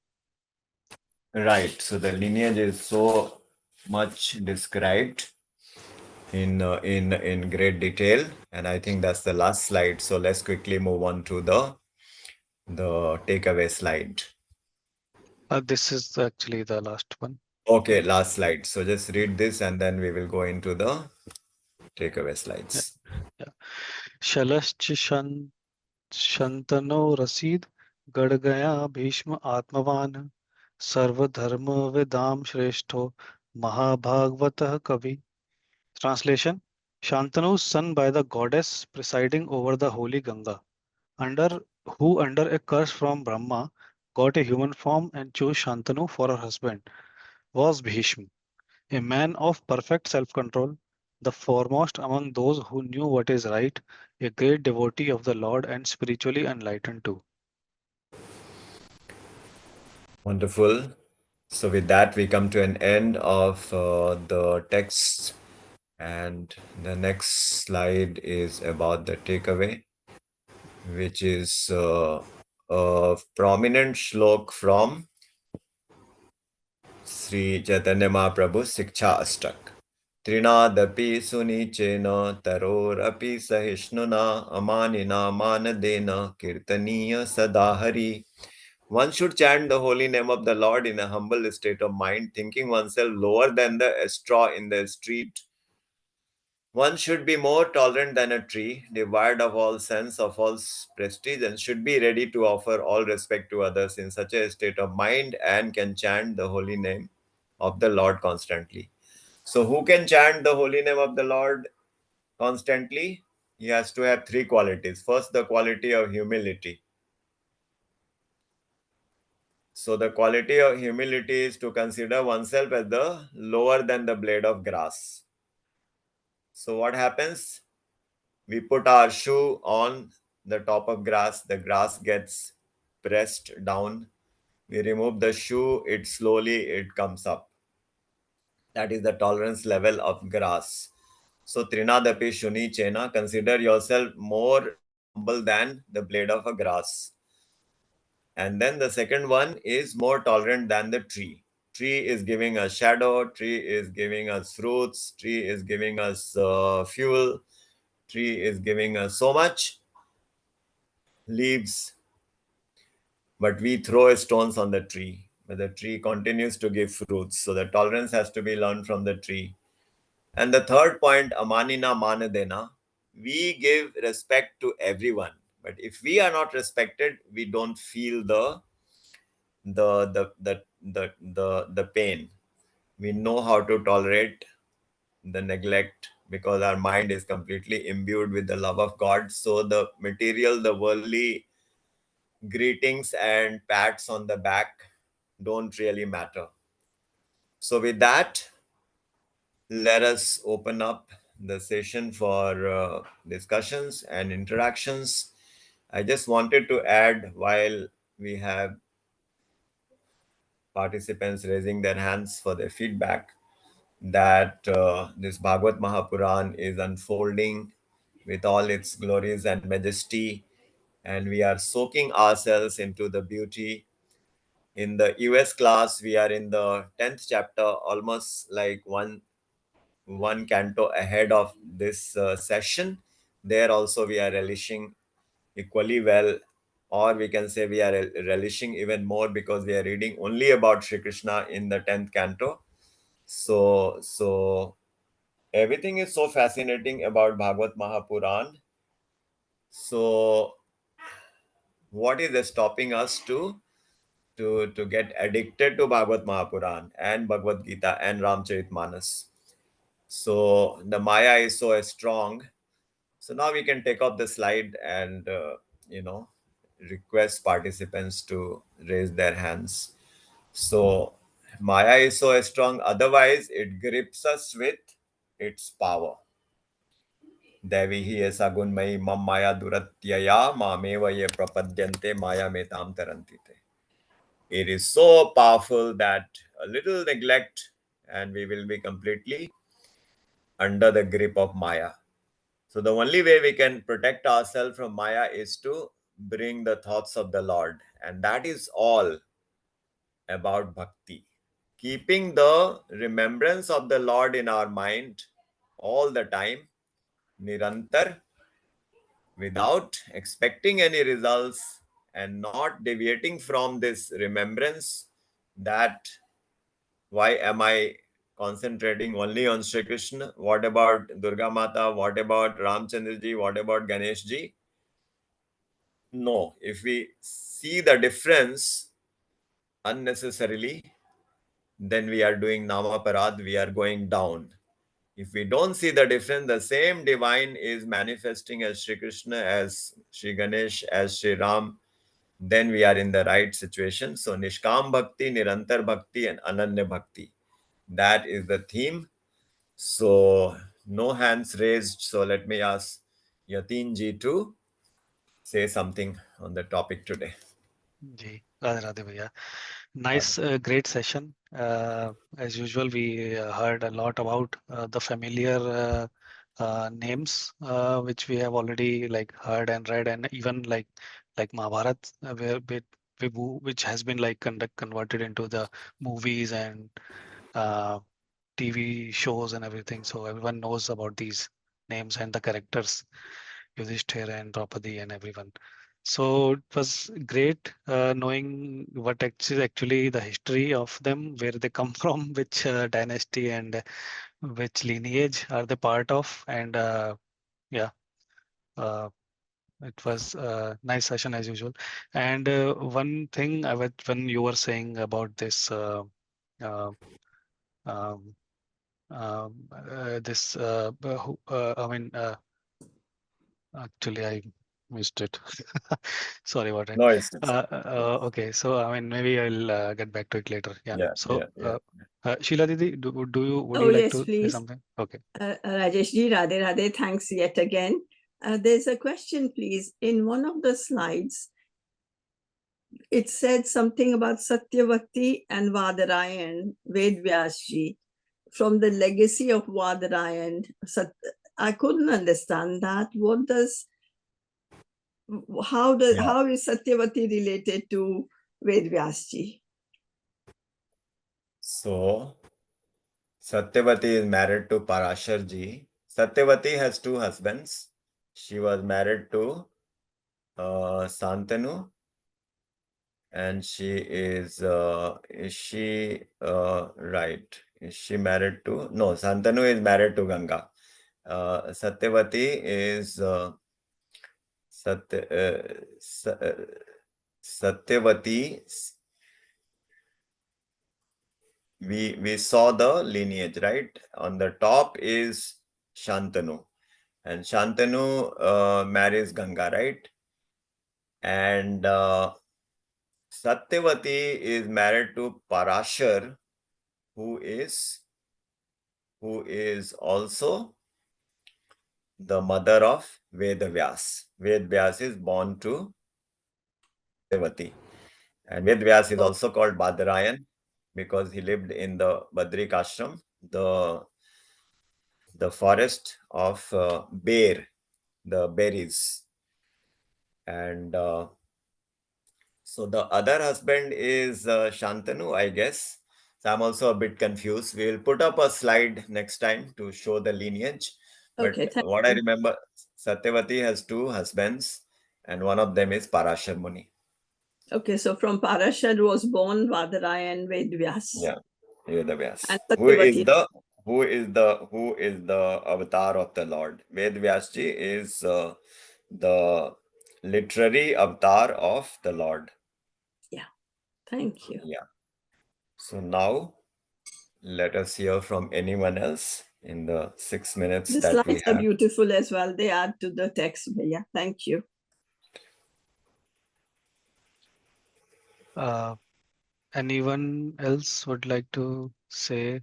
Right. So the lineage is so much described in great detail, and I think that's the last slide. So let's quickly move on to the takeaway slide. This is actually the last one. Okay, last slide. So just read this and then we will go into the takeaway Yeah. slides. Yeah. Shalascha Shantano Rasid Gad Gaya Bhishma Atmavan Sarvadharma Vedam Shrestho Mahabhagavata Kavi. Translation: Shantanu, son by the goddess presiding over the holy Ganga, under under a curse from Brahma got a human form and chose Shantanu for her husband, was Bhishma, a man of perfect self-control, the foremost among those who knew what is right, a great devotee of the Lord and spiritually enlightened too. Wonderful. So with that, we come to an end of the text, and the next slide is about the takeaway, which is a prominent shlok from Sri Chaitanya Mahaprabhu Siksha Ashtak. Trinadapi sunichena tarorapi sahishnuna amanina manadena kirtaniya sadahari. One should chant the holy name of the Lord in a humble state of mind, thinking oneself lower than the straw in the street. One should be more tolerant than a tree, devoid of all sense of false prestige, and should be ready to offer all respect to others in such a state of mind and can chant the holy name of the Lord constantly. So, who can chant the holy name of the Lord constantly? He has to have three qualities. First, the quality of humility. So, the quality of humility is to consider oneself as the lower than the blade of grass. So, what happens? We put our shoe on the top of grass gets pressed down. We remove the shoe, it comes up. That is the tolerance level of grass. So Trinadapi Shuni Chena, consider yourself more humble than the blade of a grass. And then the second one is more tolerant than the tree. Tree is giving us shadow, tree is giving us fruits, tree is giving us fuel, tree is giving us so much leaves, but we throw stones on the tree. But the tree continues to give fruits. So the tolerance has to be learned from the tree. And the third point, amanina manadena, we give respect to everyone. But if we are not respected, we don't feel the pain. We know how to tolerate the neglect because our mind is completely imbued with the love of God. So the material, the worldly greetings and pats on the back don't really matter. So with that, let us open up the session for discussions and interactions. I just wanted to add, while we have participants raising their hands for their feedback, that this Bhagavad Mahapuran is unfolding with all its glories and majesty, and we are soaking ourselves into the beauty. In the US class, we are in the 10th chapter, almost like one canto ahead of this session. There also we are relishing equally well, or we can say we are relishing even more because we are reading only about Sri Krishna in the 10th canto. So everything is so fascinating about Bhagavad Mahapuran. So what is stopping us to get addicted to Bhagavad Mahapuran and Bhagavad Gita and Ramcharitmanas? So the Maya is so strong. So now we can take off the slide and you know request participants to raise their hands. So Maya is so strong. Otherwise, it grips us with its power. Devi hi esa gunmai mam maya duratyaya mameva ye prapadyante maya metam tarantite. It is so powerful that a little neglect and we will be completely under the grip of Maya. So the only way we can protect ourselves from Maya is to bring the thoughts of the Lord. And that is all about bhakti. Keeping the remembrance of the Lord in our mind all the time, nirantar, without expecting any results and not deviating from this remembrance, that why am I concentrating only on Sri Krishna? What about Durga Mata? What about Ramchandra ji? What about Ganesh ji? No, if we see the difference unnecessarily, then we are doing Namaparad, we are going down. If we don't see the difference, the same divine is manifesting as Sri Krishna, as Sri Ganesh, as Sri Ram, then we are in the right situation. So Nishkam Bhakti, Nirantar Bhakti, and Ananya Bhakti. That is the theme. So no hands raised. So let me ask Yatin ji to say something on the topic today. जी राधे राधे भैया. Nice, great session. As usual, we heard a lot about the familiar names which we have already like heard and read, and even like like Mahabharat, which has been like converted into the movies and TV shows and everything. So everyone knows about these names and the characters, Yudhishthir and Draupadi and everyone. So it was great knowing what actually the history of them, where they come from, which dynasty and which lineage are they part of, and yeah. Uh, it was a nice session as usual. And one thing when you were saying about this, uh, um, this, I mean, actually, I missed it. Sorry about it. No issues. Okay, so I mean, maybe I'll get back to it later. Yeah. Yeah, So, yeah, yeah. Sheila Didi, would Oh, you like yes, to say please. something? Okay. Rajesh ji, Radhe Radhe, thanks yet again. There's a question, please. In one of the slides, it said something about Satyavati and Vadarayan, Ved Vyasji, from the legacy of Vadarayan. I couldn't understand that. What does, Yeah. how is Satyavati related to Ved Vyasji? So Satyavati is married to Parashar ji. Satyavati has two husbands. She was married to Santanu, and is she right? Is she married to? No, Santanu is married to Ganga. Satyavati is Satya, Satyavati. We saw the lineage, right? On the top is Shantanu, and Shantanu marries Ganga, right? And Satyavati is married to Parashar, who is also the mother of Vedavyas. Vedavyas is born to Satyavati, and Vedavyas is also called Badarayan because he lived in the Badrik ashram, the forest of bear, the berries. And so the other husband is Shantanu, I guess. So I'm also a bit confused. We will put up a slide next time to show the lineage. Okay, But thank what I you. remember, Satyavati has two husbands, and one of them is Parashar Muni. Okay, so from Parashar was born Vadarayan Ved Vyas. Yeah, Vedavyas. And Satyavati. Who is the avatar of the Lord? Vedvyas ji is the literary avatar of the Lord. Yeah, thank you. Yeah. So now let us hear from anyone else in the 6 minutes The that we slides are have. beautiful as well. They add to the text. Yeah, thank you. Anyone else would like to say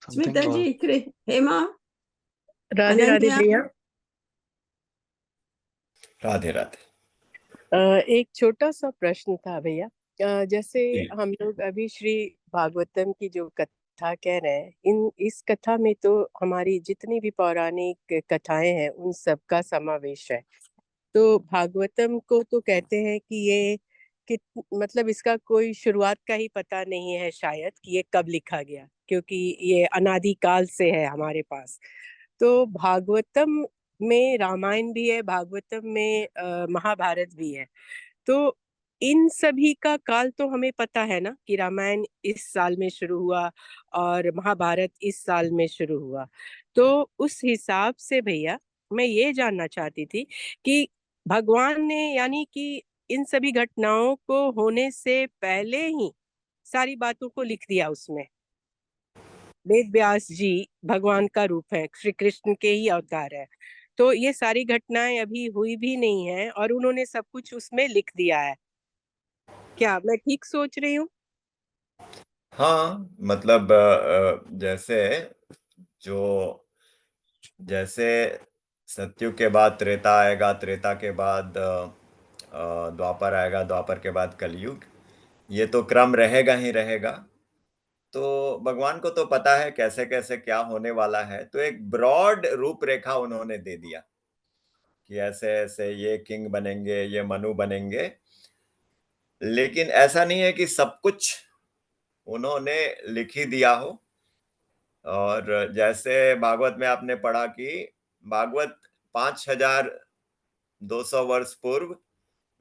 something? Smita Or ji, Hema, Radhe Radhe Ananya. भैया। राधे राधे। एक छोटा सा प्रश्न था भैया। जैसे जी। हम लोग अभी श्री भागवतम की जो कथा कह रहे हैं, इस कथा में तो हमारी जितनी भी पौराणिक कथाएं हैं उन सब का समावेश है। तो भागवतम को तो कहते हैं कि ये मतलब इसका कोई शुरुआत का ही पता नहीं है शायद कि ये कब लिखा गया, क्योंकि ये अनादि काल से है हमारे पास। तो भागवतम में रामायण भी है, भागवतम में महाभारत भी है। तो इन सभी का काल तो हमें पता है ना कि रामायण इस साल में शुरू हुआ और महाभारत इस साल में शुरू हुआ। तो उस हिसाब से भैया मैं ये जानना चाहती थी कि भगवान ने यानी कि इन सभी घटनाओं को होने से पहले ही सारी बातों को लिख दिया उसमें। वेद व्यास जी भगवान का रूप है, श्री कृष्ण के ही अवतार है। तो ये सारी घटनाएं अभी हुई भी नहीं है और उन्होंने सब कुछ उसमें लिख दिया है। क्या मैं ठीक सोच रही हूँ? हाँ, मतलब जैसे सतयुग के बाद त्रेता आएगा, त्रेता के बाद द्वापर आएगा, द्वापर के बाद कलयुग, ये तो क्रम रहेगा ही रहेगा। तो भगवान को तो पता है कैसे कैसे क्या होने वाला है, तो एक ब्रॉड रूपरेखा उन्होंने दे दिया कि ऐसे ऐसे ये किंग बनेंगे, ये मनु बनेंगे, लेकिन ऐसा नहीं है कि सब कुछ उन्होंने लिख ही दिया हो। और जैसे भागवत में आपने पढ़ा कि भागवत 5200 वर्ष पूर्व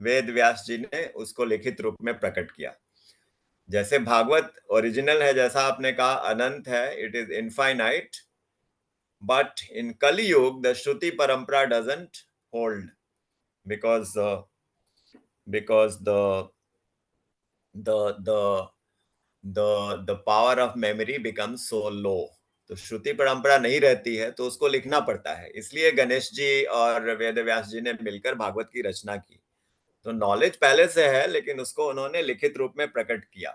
वेद व्यास जी ने उसको लिखित रूप में प्रकट किया। जैसे भागवत ओरिजिनल है, जैसा आपने कहा अनंत है, it is infinite, but in कलयुग द श्रुति परंपरा doesn't hold because the the power of memory becomes so low। तो श्रुति परंपरा नहीं रहती है तो उसको लिखना पड़ता है, इसलिए गणेश जी और वेद व्यास जी ने मिलकर भागवत की रचना की। तो नॉलेज पहले से है, लेकिन उसको उन्होंने लिखित रूप में प्रकट किया।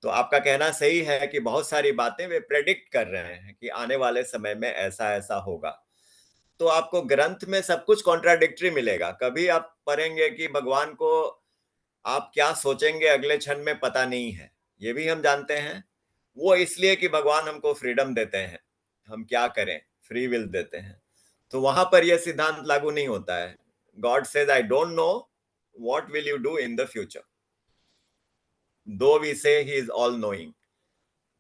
तो आपका कहना सही है कि बहुत सारी बातें वे प्रेडिक्ट कर रहे हैं कि आने वाले समय में ऐसा ऐसा होगा। तो आपको ग्रंथ में सब कुछ कॉन्ट्राडिक्टरी मिलेगा। कभी आप पढ़ेंगे कि भगवान को आप क्या सोचेंगे अगले क्षण में पता नहीं है, ये भी हम जानते हैं। वो इसलिए कि भगवान हमको फ्रीडम देते हैं, हम क्या करें, फ्री विल देते हैं। तो वहां पर यह सिद्धांत लागू नहीं होता है। God says I don't know what will you do in the future, though we say he is all knowing,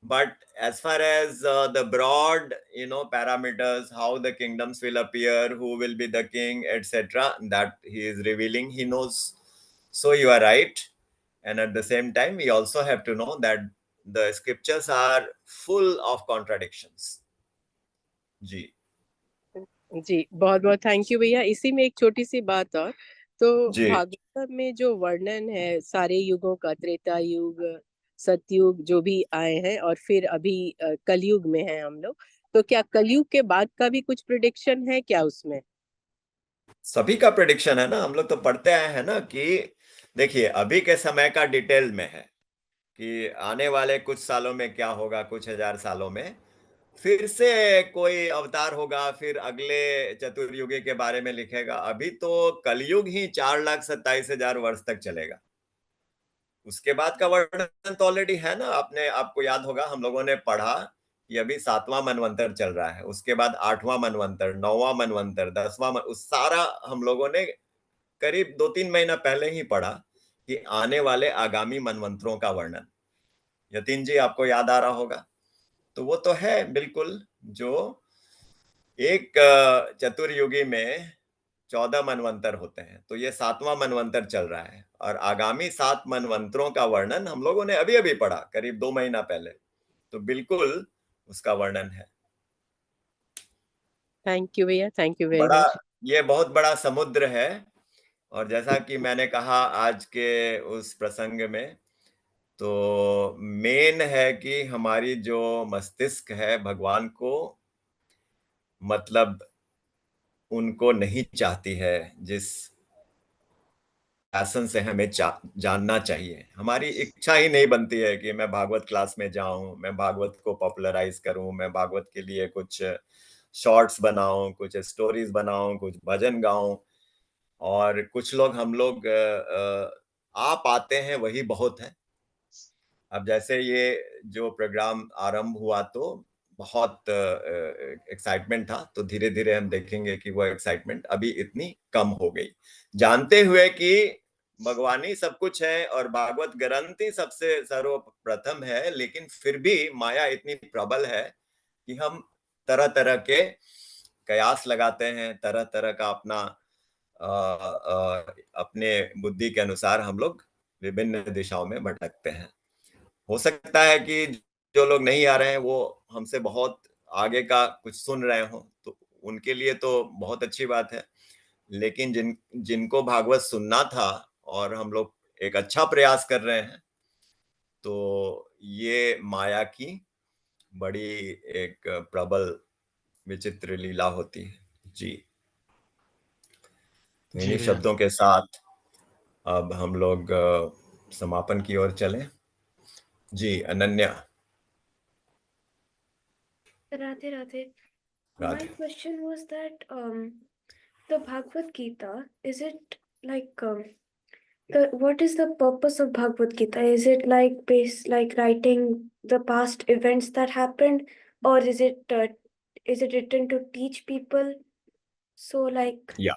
but as far as the broad parameters, how the kingdoms will appear, who will be the king, etc., that he is revealing, he knows. So you are right, and at the same time we also have to know that the scriptures are full of contradictions। जी जी, बहुत बहुत thank you भैया। इसी में एक छोटी सी बात और, तो जी भागवत में जो वर्णन है सारे युगों का, त्रेता युग, सतयुग जो भी आए हैं, और फिर अभी कलयुग में है हम लोग, तो क्या कलयुग के बाद का भी कुछ प्रिडिक्शन है क्या उसमें? सभी का प्रेडिक्शन है ना, हम लोग तो पढ़ते आए हैं ना कि देखिए अभी के समय का डिटेल में है कि आने वाले कुछ सालों में क्या होगा, कुछ हजार सालों में फिर से कोई अवतार होगा, फिर अगले चतुर्युगी के बारे में लिखेगा। अभी तो कलयुग ही 4,27,000 वर्ष तक चलेगा। उसके बाद का वर्णन तो ऑलरेडी है ना, आपको याद होगा हम लोगों ने पढ़ा कि अभी 7वां मनवंतर चल रहा है, उसके बाद 8वां मनवंतर, 9वां मनवंतर, 10वां उस सारा हम लोगों ने करीब 2-3 महीना पहले ही पढ़ा कि आने वाले आगामी मनवंतरों का वर्णन। यतीन जी आपको याद आ रहा होगा। तो वो तो है बिल्कुल, जो एक चतुर्युगी में 14 मनवंतर होते हैं, तो ये 7वां मनवंतर चल रहा है, और आगामी 7 मनवंतरों का वर्णन हम लोगों ने अभी अभी पढ़ा करीब 2 महीना पहले। तो बिल्कुल उसका वर्णन है। थैंक यू भैया, थैंक यू वेरी बड़ा, मच। ये बहुत बड़ा समुद्र है, और जैसा कि मैंने कहा आज के उस प्रसंग में, तो मेन है कि हमारी जो मस्तिष्क है भगवान को मतलब उनको नहीं चाहती है, जिस पैशन से हमें जानना चाहिए। हमारी इच्छा ही नहीं बनती है कि मैं भागवत क्लास में जाऊं, मैं भागवत को पॉपुलराइज करूं, मैं भागवत के लिए कुछ शॉर्ट्स बनाऊं, कुछ स्टोरीज बनाऊं, कुछ भजन गाऊं। और कुछ लोग, हम लोग आ पाते हैं वही बहुत है। अब जैसे ये जो प्रोग्राम आरंभ हुआ तो बहुत एक्साइटमेंट था, तो धीरे धीरे हम देखेंगे कि वो एक्साइटमेंट अभी इतनी कम हो गई, जानते हुए कि भगवान ही सब कुछ है और भागवत ग्रंथ ही सबसे सर्वप्रथम है, लेकिन फिर भी माया इतनी प्रबल है कि हम तरह तरह के कयास लगाते हैं, तरह तरह का अपने बुद्धि के अनुसार हम लोग विभिन्न दिशाओं में भटकते हैं। हो सकता है कि जो लोग नहीं आ रहे हैं वो हमसे बहुत आगे का कुछ सुन रहे हो, तो उनके लिए तो बहुत अच्छी बात है। लेकिन जिनको भागवत सुनना था और हम लोग एक अच्छा प्रयास कर रहे हैं, तो ये माया की बड़ी एक प्रबल विचित्र लीला होती है। जी, तो जी इन्हीं भैया। शब्दों के साथ अब हम लोग समापन की ओर चलें। जी Ananya. Radhe Radhe. My Radhe. question was that the Bhagavad Gita, is it like the what is the purpose of Bhagavad Gita? Is it like like writing the past events that happened, or is it written to teach people? So like Yeah.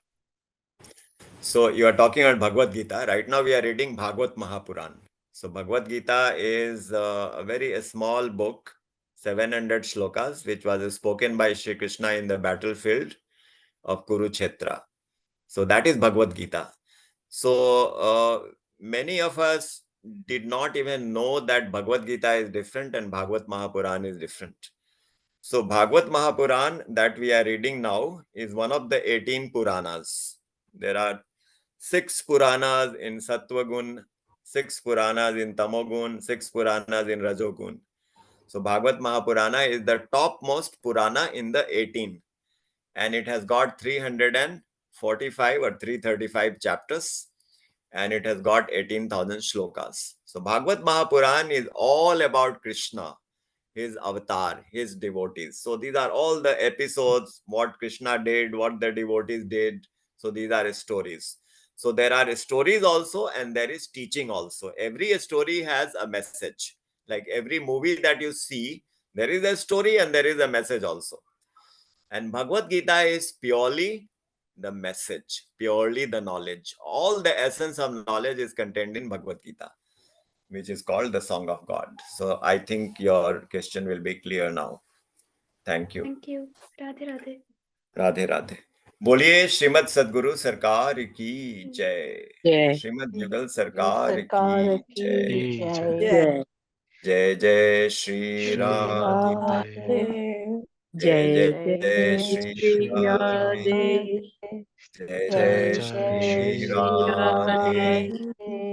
So you are talking about Bhagavad Gita. Right now we are reading Bhagavad Mahapuran. So Bhagavad Gita is a very small book, 700 shlokas, which was spoken by Shri Krishna in the battlefield of Kurukshetra. So that is Bhagavad Gita. So many of us did not even know that Bhagavad Gita is different and Bhagavad Mahapuran is different. So Bhagavad Mahapuran that we are reading now is one of the 18 Puranas. There are 6 Puranas in Sattvagun, 6 Puranas in Tamogun, 6 Puranas in Rajogun. So Bhagavad Mahapurana is the topmost Purana in the 18, and it has got 345 or 335 chapters, and it has got 18,000 shlokas. So Bhagavad Mahapuran is all about Krishna, his avatar, his devotees. So these are all the episodes, what Krishna did, what the devotees did. So these are stories. So there are stories also, and there is teaching also. Every story has a message. Like every movie that you see, there is a story and there is a message also. And Bhagavad Gita is purely the message, purely the knowledge. All the essence of knowledge is contained in Bhagavad Gita, which is called the Song of God. So I think your question will be clear now. Thank you. Thank you. Radhe Radhe. Radhe Radhe. बोलिए श्रीमद सदगुरु सरकार की जय. जय श्रीमद जुगल सरकार की जय. जय. जय जय श्री श्री राधे. राधे. जय जय जय जय श्री श्री राधे. राधे जय जय जय जय श्री श्री राधे. राधे.